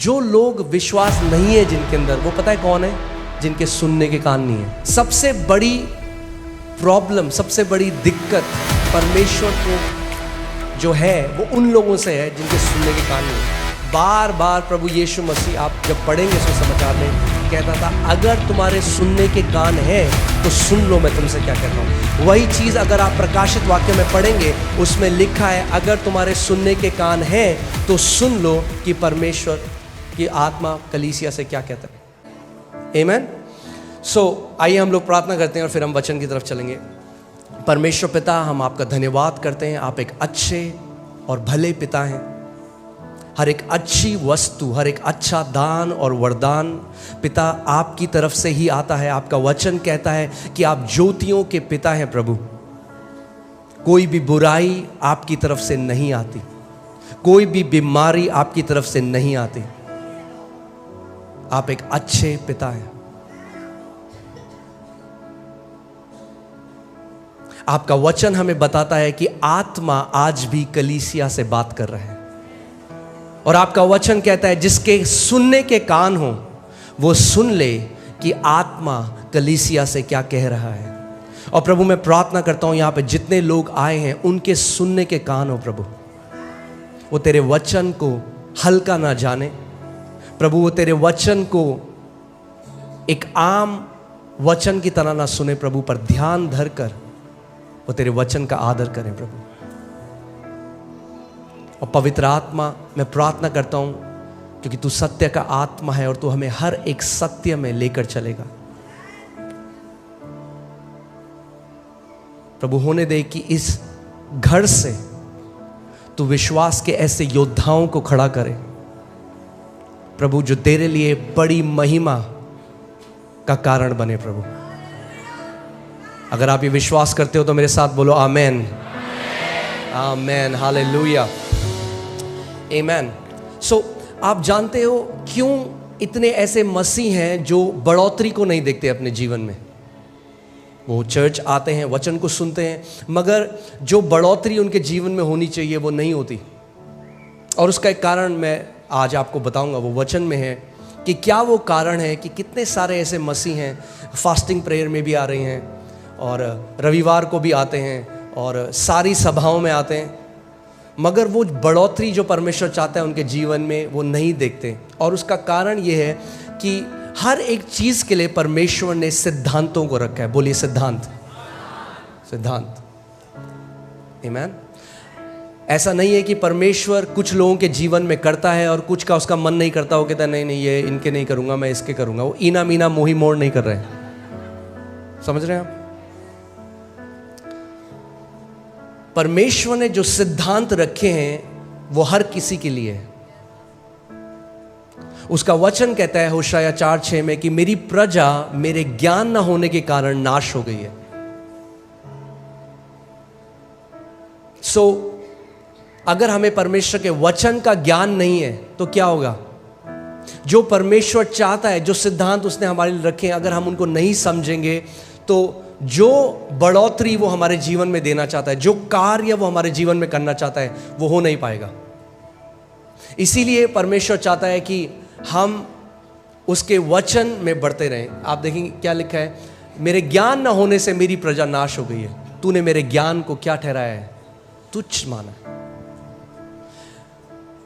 जो लोग विश्वास नहीं है जिनके अंदर, वो पता है कौन है? जिनके सुनने के कान नहीं है। सबसे बड़ी प्रॉब्लम, सबसे बड़ी दिक्कत परमेश्वर को जो है वो उन लोगों से है जिनके सुनने के कान नहीं है। बार बार प्रभु यीशु मसीह, आप जब पढ़ेंगे सुसमाचार में, कहता था अगर तुम्हारे सुनने के कान है तो सुन लो मैं तुमसे क्या कहता हूँ। वही चीज़ अगर आप प्रकाशित वाक्य में पढ़ेंगे, उसमें लिखा है अगर तुम्हारे सुनने के कान है तो सुन लो कि परमेश्वर की आत्मा कलीसिया से क्या कहता है। आमीन। सो आइए हम लोग प्रार्थना करते हैं और फिर हम वचन की तरफ चलेंगे। परमेश्वर पिता, हम आपका धन्यवाद करते हैं। आप एक अच्छे और भले पिता हैं। हर एक अच्छी वस्तु, हर एक अच्छा दान और वरदान पिता आपकी तरफ से ही आता है। आपका वचन कहता है कि आप ज्योतियों के पिता हैं प्रभु। कोई भी बुराई आपकी तरफ से नहीं आती, कोई भी बीमारी आपकी तरफ से नहीं आती। आप एक अच्छे पिता हैं। आपका वचन हमें बताता है कि आत्मा आज भी कलीसिया से बात कर रहा है, और आपका वचन कहता है जिसके सुनने के कान हो वो सुन ले कि आत्मा कलीसिया से क्या कह रहा है। और प्रभु मैं प्रार्थना करता हूं यहां पे जितने लोग आए हैं उनके सुनने के कान हो प्रभु, वो तेरे वचन को हल्का ना जाने प्रभु, वो तेरे वचन को एक आम वचन की तरह ना सुने प्रभु, पर ध्यान धर कर वो तेरे वचन का आदर करें प्रभु। और पवित्र आत्मा, मैं प्रार्थना करता हूं क्योंकि तू सत्य का आत्मा है और तू हमें हर एक सत्य में लेकर चलेगा प्रभु। होने दे कि इस घर से तू विश्वास के ऐसे योद्धाओं को खड़ा करे प्रभु, जो तेरे लिए बड़ी महिमा का कारण बने प्रभु। अगर आप ये विश्वास करते हो तो मेरे साथ बोलो आमेन, आमेन, हालेलुया, आमेन। सो आप जानते हो क्यों इतने ऐसे मसीह हैं जो बढ़ोतरी को नहीं देखते अपने जीवन में? वो चर्च आते हैं, वचन को सुनते हैं, मगर जो बढ़ोतरी उनके जीवन में होनी चाहिए वो नहीं होती। और उसका एक कारण मैं आज आपको बताऊंगा, वो वचन में है कि क्या वो कारण है कि कितने सारे ऐसे मसीह हैं फास्टिंग प्रेयर में भी आ रहे हैं और रविवार को भी आते हैं और सारी सभाओं में आते हैं, मगर वो बढ़ोतरी जो परमेश्वर चाहता है उनके जीवन में वो नहीं देखते। और उसका कारण ये है कि हर एक चीज़ के लिए परमेश्वर ने सिद्धांतों को रखा है। बोलिए सिद्धांत, सिद्धांत, आमीन। ऐसा नहीं है कि परमेश्वर कुछ लोगों के जीवन में करता है और कुछ का उसका मन नहीं करता, वो कहता है नहीं नहीं ये इनके नहीं करूँगा, मैं इसके करूँगा। वो ईना मीना मोही मोड़ नहीं कर रहे हैं, समझ रहे हैं आप? परमेश्वर ने जो सिद्धांत रखे हैं वो हर किसी के लिए है। उसका वचन कहता है होशाया 4:6 में कि मेरी प्रजा मेरे ज्ञान न होने के कारण नाश हो गई है। सो अगर हमें परमेश्वर के वचन का ज्ञान नहीं है तो क्या होगा? जो परमेश्वर चाहता है, जो सिद्धांत उसने हमारे लिए रखे हैं, अगर हम उनको नहीं समझेंगे तो जो बढ़ोतरी वो हमारे जीवन में देना चाहता है, जो कार्य वो हमारे जीवन में करना चाहता है, वो हो नहीं पाएगा। इसीलिए परमेश्वर चाहता है कि हम उसके वचन में बढ़ते रहें। आप देखेंगे क्या लिखा है, मेरे ज्ञान न होने से मेरी प्रजा नाश हो गई है। तूने मेरे ज्ञान को क्या ठहराया है? तुच्छ माना।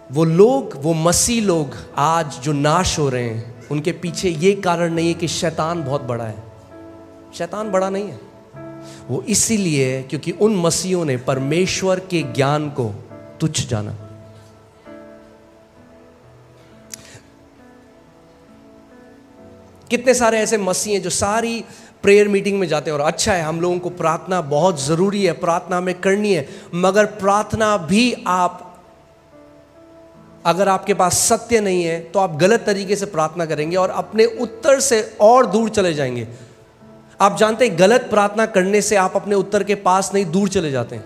वो लोग, वो मसीह लोग आज जो नाश हो रहे हैं, उनके पीछे ये कारण नहीं है कि शैतान बहुत बड़ा है। शैतान बड़ा नहीं है, वो इसीलिए क्योंकि उन मसीहों ने परमेश्वर के ज्ञान को तुच्छ जाना। कितने सारे ऐसे मसीह हैं जो सारी प्रेयर मीटिंग में जाते हैं, और अच्छा है, हम लोगों को प्रार्थना बहुत ज़रूरी है, प्रार्थना हमें करनी है, मगर प्रार्थना भी आप, अगर आपके पास सत्य नहीं है तो आप गलत तरीके से प्रार्थना करेंगे और अपने उत्तर से और दूर चले जाएंगे। आप जानते हैं गलत प्रार्थना करने से आप अपने उत्तर के पास नहीं, दूर चले जाते हैं।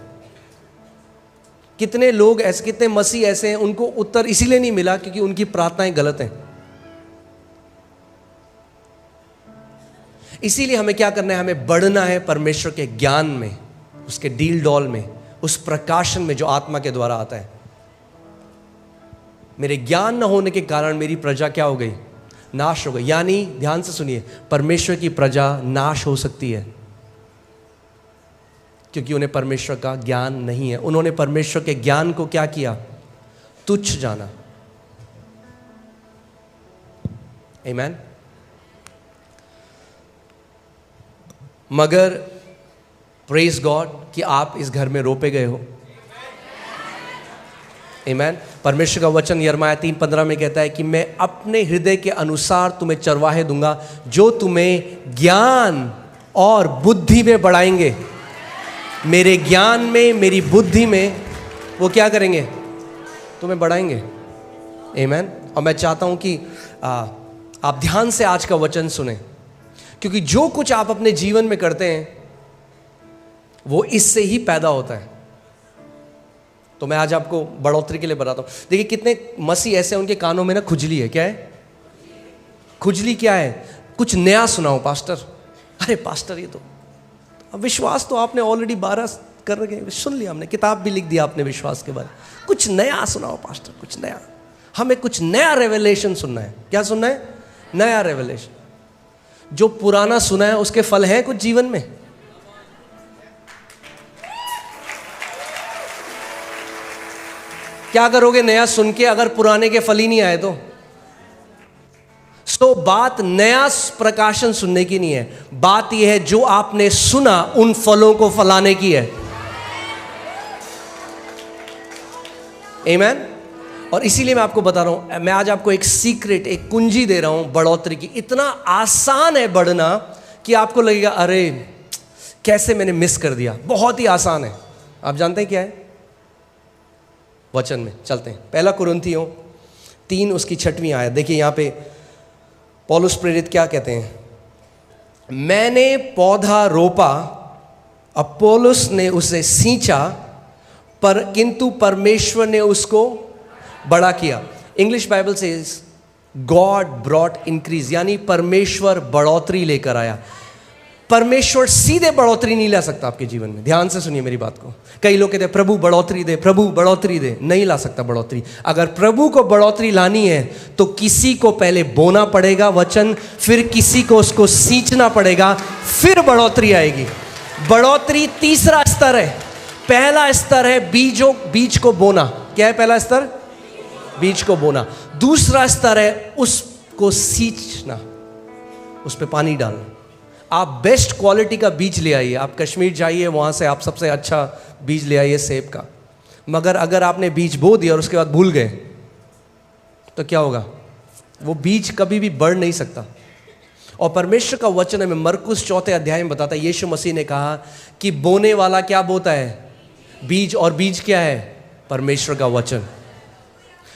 कितने लोग ऐसे, कितने मसीह ऐसे हैं उनको उत्तर इसीलिए नहीं मिला क्योंकि उनकी प्रार्थनाएं गलत हैं। इसीलिए हमें क्या करना है? हमें बढ़ना है परमेश्वर के ज्ञान में, उसके डील डॉल में, उस प्रकाशन में जो आत्मा के द्वारा आता है। मेरे ज्ञान न होने के कारण मेरी प्रजा क्या हो गई? नाश हो गई। यानी ध्यान से सुनिए, परमेश्वर की प्रजा नाश हो सकती है क्योंकि उन्हें परमेश्वर का ज्ञान नहीं है। उन्होंने परमेश्वर के ज्ञान को क्या किया? तुच्छ जाना। आमीन। मगर प्रेज गॉड कि आप इस घर में रोपे गए हो। आमीन। परमेश्वर का वचन यिर्मयाह 3:15 में कहता है कि मैं अपने हृदय के अनुसार तुम्हें चरवाहे दूंगा जो तुम्हें ज्ञान और बुद्धि में बढ़ाएंगे। मेरे ज्ञान में, मेरी बुद्धि में वो क्या करेंगे? तुम्हें बढ़ाएंगे। आमीन। और मैं चाहता हूं कि आप ध्यान से आज का वचन सुने, क्योंकि जो कुछ आप अपने जीवन में करते हैं वो इससे ही पैदा होता है। तो मैं आज आपको बढ़ोतरी के लिए बताता हूं। देखिए कितने मसीह ऐसे हैं, उनके कानों में ना खुजली है। क्या है खुजली? क्या है? कुछ नया सुनाओ पास्टर। अरे पास्टर, ये तो विश्वास तो आपने ऑलरेडी 12 कर रखे, सुन लिया हमने, किताब भी लिख दिया आपने विश्वास के बारे में। कुछ नया सुनाओ पास्टर, कुछ नया। हमें कुछ नया रेवलेशन सुनना है। क्या सुनना है? नया रेवलेशन। जो पुराना सुना है उसके फल हैं कुछ जीवन में? क्या करोगे नया सुन के अगर पुराने के फल ही नहीं आए तो? तो बात नया प्रकाशन सुनने की नहीं है, बात यह है जो आपने सुना उन फलों को फलाने की है। आमीन। और इसीलिए मैं आपको बता रहा हूं, मैं आज आपको एक सीक्रेट, एक कुंजी दे रहा हूं बढ़ोतरी की। इतना आसान है बढ़ना कि आपको लगेगा अरे कैसे मैंने मिस कर दिया। बहुत ही आसान है। आप जानते हैं क्या है? वचन में चलते हैं। 1 कुरिन्थियों 3 उसकी 6वीं आयत देखिए। यहां पे पौलुस प्रेरित क्या कहते हैं? मैंने पौधा रोपा, अपोलोस ने उसे सींचा, पर किंतु परमेश्वर ने उसको बड़ा किया। इंग्लिश बाइबल से गॉड ब्रॉट इंक्रीज, यानी परमेश्वर बढ़ोतरी लेकर आया। परमेश्वर सीधे बढ़ोतरी नहीं ला सकता आपके जीवन में। ध्यान से सुनिए मेरी बात को। कई लोग कहते हैं प्रभु बढ़ोतरी दे, प्रभु बढ़ोतरी दे। नहीं ला सकता बढ़ोतरी। अगर प्रभु को बढ़ोतरी लानी है तो किसी को पहले बोना पड़ेगा वचन, फिर किसी को उसको सींचना पड़ेगा, फिर बढ़ोतरी आएगी। बढ़ोतरी तीसरा स्तर है। पहला स्तर है बीज को बोना। क्या है पहला स्तर? बीज को बोना। दूसरा स्तर है उसको सींचना, उस पर पानी डालना। आप बेस्ट क्वालिटी का बीज ले आइए, आप कश्मीर जाइए, वहाँ से आप सबसे अच्छा बीज ले आइए सेब का। मगर अगर आपने बीज बो दिया और उसके बाद भूल गए तो क्या होगा? वो बीज कभी भी बढ़ नहीं सकता। और परमेश्वर का वचन हमें मरकुस 4 अध्याय में बताता है, यीशु मसीह ने कहा कि बोने वाला क्या बोता है? बीज। और बीज क्या है? परमेश्वर का वचन।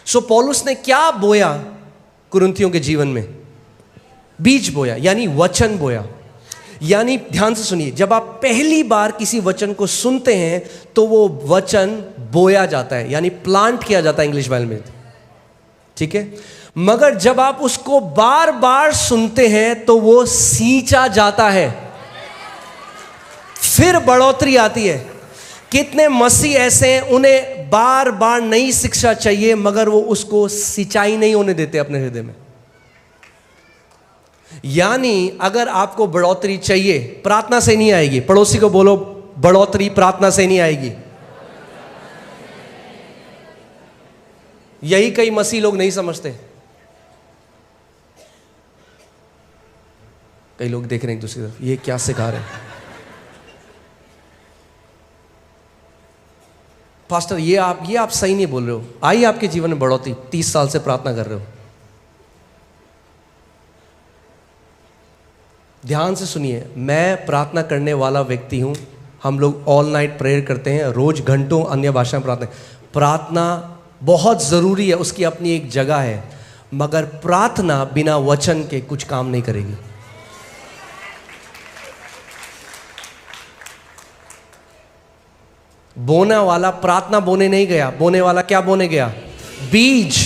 सो पौलुस ने क्या बोया कुरिन्थियों के जीवन में? बीज बोया, यानी वचन बोया। यानी ध्यान से सुनिए, जब आप पहली बार किसी वचन को सुनते हैं तो वो वचन बोया जाता है, यानी प्लांट किया जाता है इंग्लिश बाइबल में। ठीक है। मगर जब आप उसको बार बार सुनते हैं तो वो सींचा जाता है, फिर बढ़ोतरी आती है। कितने मसीह ऐसे हैं उन्हें बार बार नई शिक्षा चाहिए मगर वो उसको सिंचाई नहीं होने देते अपने हृदय में। यानी अगर आपको बढ़ोतरी चाहिए, प्रार्थना से नहीं आएगी। पड़ोसी को बोलो, बढ़ोतरी प्रार्थना से नहीं आएगी। यही कई मसीह लोग नहीं समझते। कई लोग देख रहे हैं एक दूसरी तरफ, ये क्या सिखा रहे हैं पास्टर, ये आप सही नहीं बोल रहे हो। आई आपके जीवन में बढ़ोतरी, 30 साल से प्रार्थना कर रहे हो। ध्यान से सुनिए, मैं प्रार्थना करने वाला व्यक्ति हूं। हम लोग ऑल नाइट प्रेयर करते हैं, रोज घंटों अन्य भाषा में प्रार्थना बहुत ज़रूरी है, उसकी अपनी एक जगह है। मगर प्रार्थना बिना वचन के कुछ काम नहीं करेगी। बोने वाला प्रार्थना बोने नहीं गया, बोने वाला क्या बोने गया? बीज।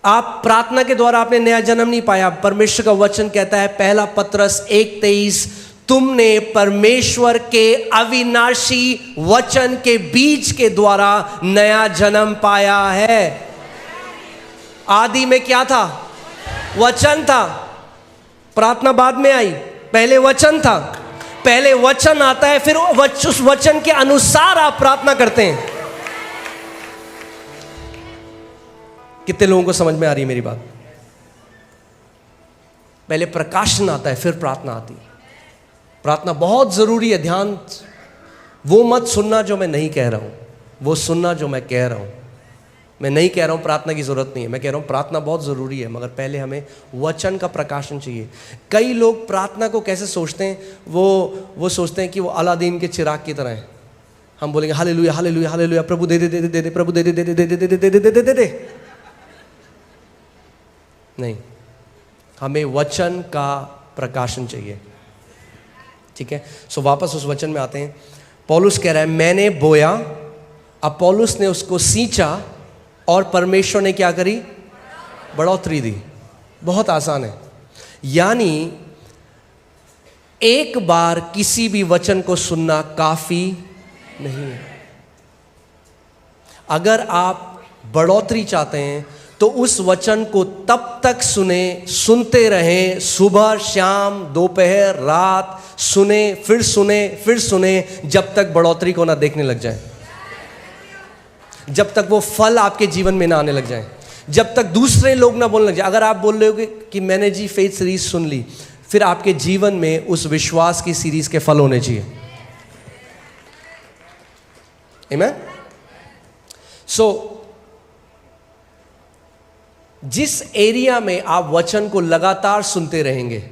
आप प्रार्थना के द्वारा आपने नया जन्म नहीं पाया। परमेश्वर का वचन कहता है, पहला पत्रस 1:23, तुमने परमेश्वर के अविनाशी वचन के बीज के द्वारा नया जन्म पाया है। आदि में क्या था? वचन था। प्रार्थना बाद में आई, पहले वचन था। पहले वचन आता है, फिर उस वचन के अनुसार आप प्रार्थना करते हैं। कितने लोगों को समझ में आ रही है मेरी बात? पहले प्रकाशन आता है, फिर प्रार्थना आती है। प्रार्थना बहुत जरूरी है। ध्यान, वो मत सुनना जो मैं नहीं कह रहा हूं, वो सुनना जो मैं कह रहा हूं। मैं नहीं कह रहा हूं प्रार्थना की जरूरत नहीं है, मैं कह रहा हूं प्रार्थना बहुत जरूरी है, मगर पहले हमें वचन का प्रकाशन चाहिए। कई लोग प्रार्थना को कैसे सोचते हैं, वो सोचते हैं कि वो अलादीन के चिराग की तरह है। हम बोलेंगे हालेलुया हालेलुया हालेलुया, प्रभु दे दे दे दे दे, प्रभु दे दे दे दे दे दे दे दे दे दे दे दे। नहीं, हमें वचन का प्रकाशन चाहिए। ठीक है, सो वापस उस वचन में आते हैं। पौलुस कह रहा है मैंने बोया, अपोलोस ने उसको सींचा, और परमेश्वर ने क्या करी? बढ़ोतरी दी। बहुत आसान है। यानी एक बार किसी भी वचन को सुनना काफी नहीं है। अगर आप बढ़ोतरी चाहते हैं तो उस वचन को तब तक सुनते रहें, सुबह शाम दोपहर रात सुने, फिर सुने, जब तक बढ़ोतरी को ना देखने लग जाए, जब तक वो फल आपके जीवन में ना आने लग जाए, जब तक दूसरे लोग ना बोलने लग जाए। अगर आप बोल रहे हो कि मैंने जी फेथ सीरीज सुन ली, फिर आपके जीवन में उस विश्वास की सीरीज के फल होने चाहिए। आमीन। सो जिस एरिया में आप वचन को लगातार सुनते रहेंगे,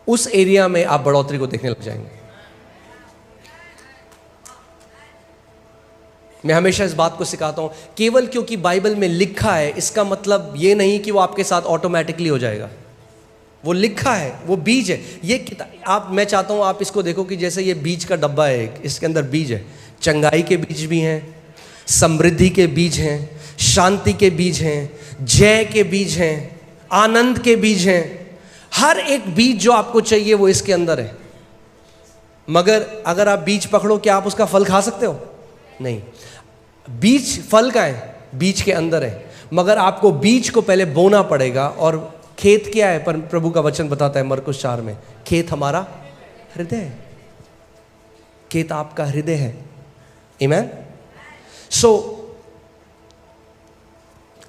उस एरिया में आप बढ़ोतरी को देखने लग जाएंगे। मैं हमेशा इस बात को सिखाता हूं, केवल क्योंकि बाइबल में लिखा है इसका मतलब ये नहीं कि वो आपके साथ ऑटोमेटिकली हो जाएगा। वो लिखा है, वो बीज है। ये मैं चाहता हूं आप इसको देखो कि जैसे ये बीज का डब्बा है, इसके अंदर बीज है। चंगाई के बीज भी हैं, समृद्धि के बीज हैं, शांति के बीज हैं, जय के बीज हैं, आनंद के बीज हैं। हर एक बीज जो आपको चाहिए वो इसके अंदर है। मगर अगर आप बीज पकड़ो, क्या आप उसका फल खा सकते हो? नहीं। बीज फल का है, बीज के अंदर है, मगर आपको बीज को पहले बोना पड़ेगा। और खेत क्या है? पर प्रभु का वचन बताता है मरकुस 4 में, खेत हमारा हृदय है। खेत आपका हृदय है। आमीन। सो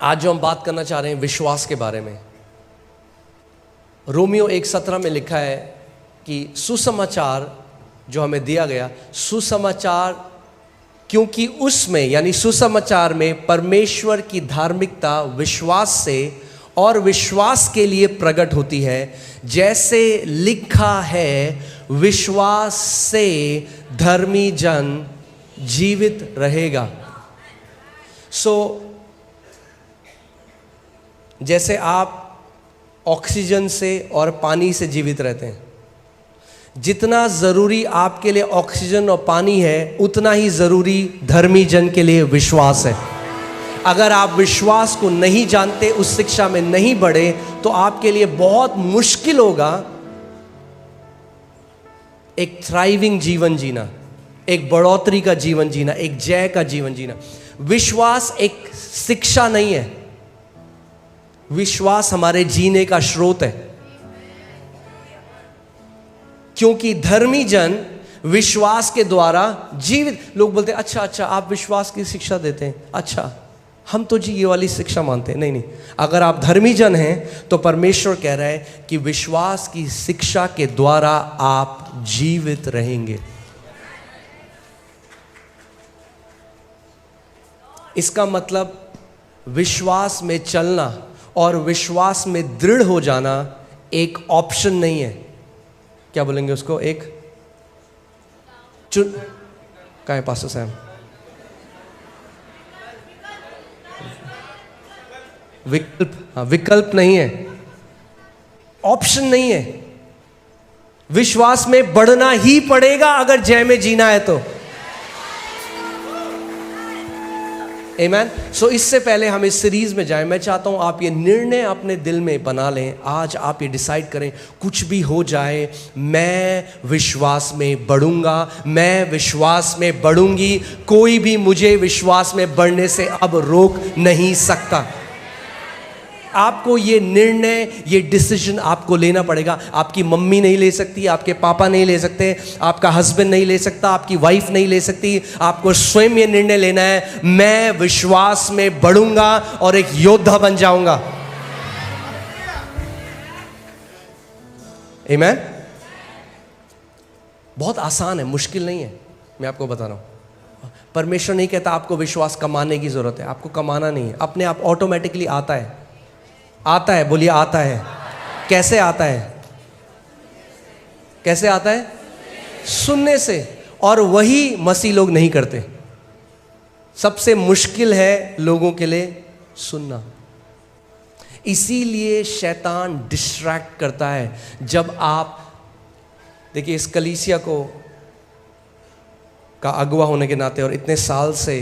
आज जो हम बात करना चाह रहे हैं विश्वास के बारे में, रोमियो 1:17 में लिखा है कि सुसमाचार जो हमें दिया गया, सुसमाचार, क्योंकि उसमें यानी सुसमाचार में परमेश्वर की धार्मिकता विश्वास से और विश्वास के लिए प्रकट होती है। जैसे लिखा है, विश्वास से धर्मी जन जीवित रहेगा। सो जैसे आप ऑक्सीजन से और पानी से जीवित रहते हैं, जितना जरूरी आपके लिए ऑक्सीजन और पानी है, उतना ही जरूरी धर्मी जन के लिए विश्वास है। अगर आप विश्वास को नहीं जानते, उस शिक्षा में नहीं बढ़े, तो आपके लिए बहुत मुश्किल होगा एक थ्राइविंग जीवन जीना, एक बढ़ोतरी का जीवन जीना, एक जय का जीवन जीना। विश्वास एक शिक्षा नहीं है, विश्वास हमारे जीने का स्रोत है। क्योंकि धर्मी जन विश्वास के द्वारा जीवित। लोग बोलते हैं अच्छा आप विश्वास की शिक्षा देते हैं, अच्छा हम तो जी ये वाली शिक्षा मानते हैं। नहीं, अगर आप धर्मी जन हैं तो परमेश्वर कह रहा है कि विश्वास की शिक्षा के द्वारा आप जीवित रहेंगे। इसका मतलब विश्वास में चलना और विश्वास में दृढ़ हो जाना एक ऑप्शन नहीं है। क्या बोलेंगे उसको? एक कहाँ है पास्टर साहब? विकल्प। हाँ, विकल्प नहीं है, ऑप्शन नहीं है। विश्वास में बढ़ना ही पड़ेगा अगर जय में जीना है तो। आमीन। सो इससे पहले हम इस सीरीज में जाएं, मैं चाहता हूं आप ये निर्णय अपने दिल में बना लें। आज आप ये डिसाइड करें, कुछ भी हो जाए मैं विश्वास में बढ़ूंगा, मैं विश्वास में बढ़ूंगी। कोई भी मुझे विश्वास में बढ़ने से अब रोक नहीं सकता। आपको ये निर्णय, ये डिसीजन आपको लेना पड़ेगा। आपकी मम्मी नहीं ले सकती, आपके पापा नहीं ले सकते, आपका हस्बैंड नहीं ले सकता, आपकी वाइफ नहीं ले सकती। आपको स्वयं ये निर्णय लेना है, मैं विश्वास में बढ़ूंगा और एक योद्धा बन जाऊंगा। आमीन। बहुत आसान है, मुश्किल नहीं है। मैं आपको बता रहा हूं, परमेश्वर नहीं कहता आपको विश्वास कमाने की जरूरत है। आपको कमाना नहीं है, अपने आप ऑटोमेटिकली आता है। आता है, बोलिए आता है। कैसे आता है? कैसे आता है? सुनने से। और वही मसीह लोग नहीं करते। सबसे मुश्किल है लोगों के लिए सुनना। इसीलिए शैतान डिस्ट्रैक्ट करता है। जब आप देखिए, इस कलीसिया को का अगुवा होने के नाते और इतने साल से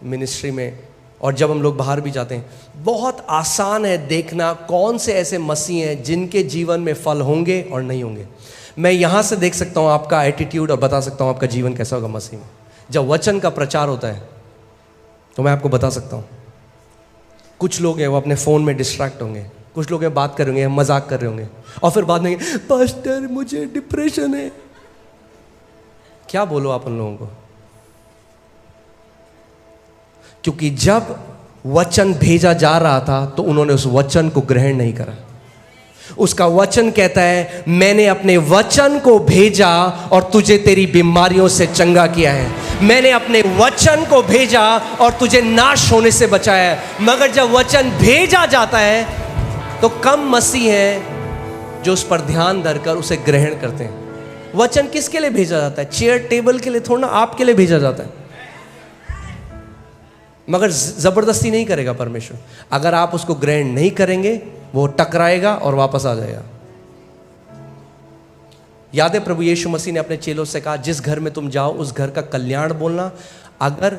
मिनिस्ट्री में, और जब हम लोग बाहर भी जाते हैं, बहुत आसान है देखना कौन से ऐसे मसीह हैं जिनके जीवन में फल होंगे और नहीं होंगे। मैं यहाँ से देख सकता हूँ आपका एटीट्यूड और बता सकता हूँ आपका जीवन कैसा होगा मसीह में। जब वचन का प्रचार होता है तो मैं आपको बता सकता हूँ, कुछ लोग हैं वो अपने फ़ोन में डिस्ट्रैक्ट होंगे, कुछ लोग हैं बात कर रहे होंगे, मजाक कर रहे होंगे, और फिर बाद में पास्टर मुझे डिप्रेशन है। क्या बोलो आप उन लोगों को? क्योंकि जब वचन भेजा जा रहा था तो उन्होंने उस वचन को ग्रहण नहीं करा। उसका वचन कहता है, मैंने अपने वचन को भेजा और तुझे तेरी बीमारियों से चंगा किया है। मैंने अपने वचन को भेजा और तुझे नाश होने से बचाया है। मगर जब वचन भेजा जाता है तो कम मसीह हैं जो उस पर ध्यान धरकर उसे ग्रहण करते हैं। वचन किसके लिए भेजा जाता है? चेयर टेबल के लिए थोड़ा ना, आपके लिए भेजा जाता है। मगर जबरदस्ती नहीं करेगा परमेश्वर। अगर आप उसको ग्रहण नहीं करेंगे, वो टकराएगा और वापस आ जाएगा। याद है प्रभु यीशु मसीह ने अपने चेलों से कहा, जिस घर में तुम जाओ उस घर का कल्याण बोलना, अगर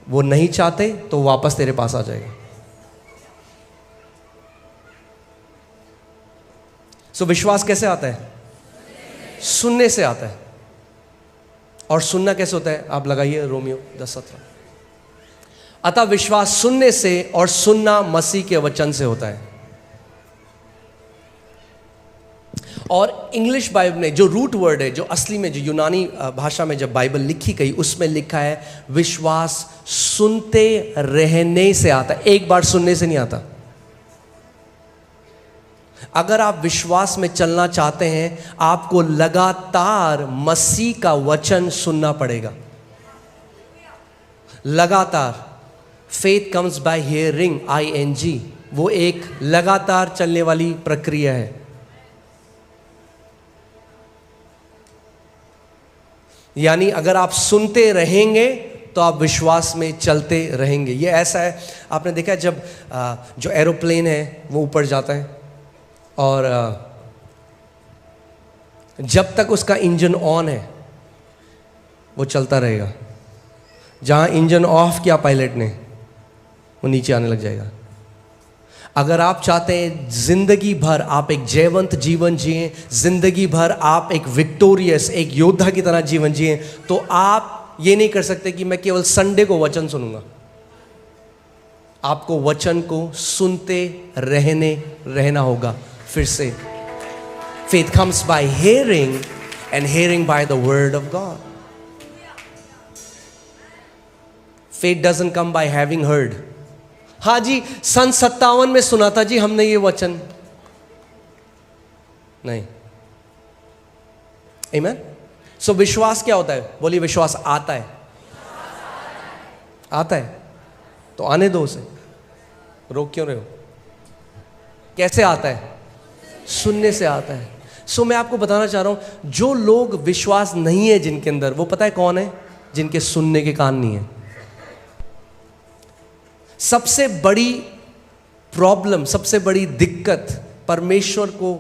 वो नहीं चाहते तो वापस तेरे पास आ जाएगा। सो विश्वास कैसे आता है? सुनने से आता है। और सुनना कैसे होता है? आप लगाइए रोमियो 10:17। अतः विश्वास सुनने से, और सुनना मसीह के वचन से होता है। और इंग्लिश बाइबल में जो रूट वर्ड है, जो असली में, जो यूनानी भाषा में जब बाइबल लिखी गई, उसमें लिखा है विश्वास सुनते रहने से आता है। एक बार सुनने से नहीं आता। अगर आप विश्वास में चलना चाहते हैं, आपको लगातार मसीह का वचन सुनना पड़ेगा। लगातार। Faith comes by hearing, ING। वो एक लगातार चलने वाली प्रक्रिया है। यानी अगर आप सुनते रहेंगे तो आप विश्वास में चलते रहेंगे। ये ऐसा है, आपने देखा है जब जो एरोप्लेन है वो ऊपर जाता है और जब तक उसका इंजन ऑन है वो चलता रहेगा। जहाँ इंजन ऑफ किया पायलट ने, वो नीचे आने लग जाएगा। अगर आप चाहते हैं जिंदगी भर आप एक जयवंत जीवन जिए, जिंदगी भर आप एक विक्टोरियस, एक योद्धा की तरह जीवन जिए, तो आप ये नहीं कर सकते कि मैं केवल संडे को वचन सुनूंगा। आपको वचन को सुनते रहना होगा। फिर से, faith comes by hearing and hearing by the word of God. Faith doesn't come by having heard. हाँ जी, सन 57 में सुना था जी हमने ये वचन, नहीं। आमीन। सो विश्वास क्या होता है? बोलिए, विश्वास आता है। आता है तो आने दो उसे, रोक क्यों रहे हो? कैसे आता है? सुनने से आता है। सो मैं आपको बताना चाह रहा हूं, जो लोग विश्वास नहीं है जिनके अंदर, वो पता है कौन है? जिनके सुनने के कान नहीं है। सबसे बड़ी प्रॉब्लम, सबसे बड़ी दिक्कत परमेश्वर को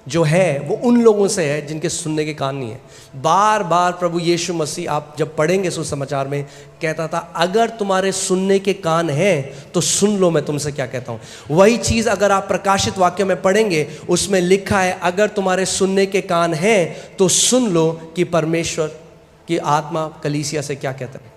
जो है वो उन लोगों से है जिनके सुनने के कान नहीं है। बार बार प्रभु यीशु मसीह, आप जब पढ़ेंगे सुसमाचार में, कहता था अगर तुम्हारे सुनने के कान हैं तो सुन लो मैं तुमसे क्या कहता हूं। वही चीज़ अगर आप प्रकाशित वाक्य में पढ़ेंगे, उसमें लिखा है अगर तुम्हारे सुनने के कान हैं तो सुन लो कि परमेश्वर की आत्मा कलीसिया से क्या कहता है।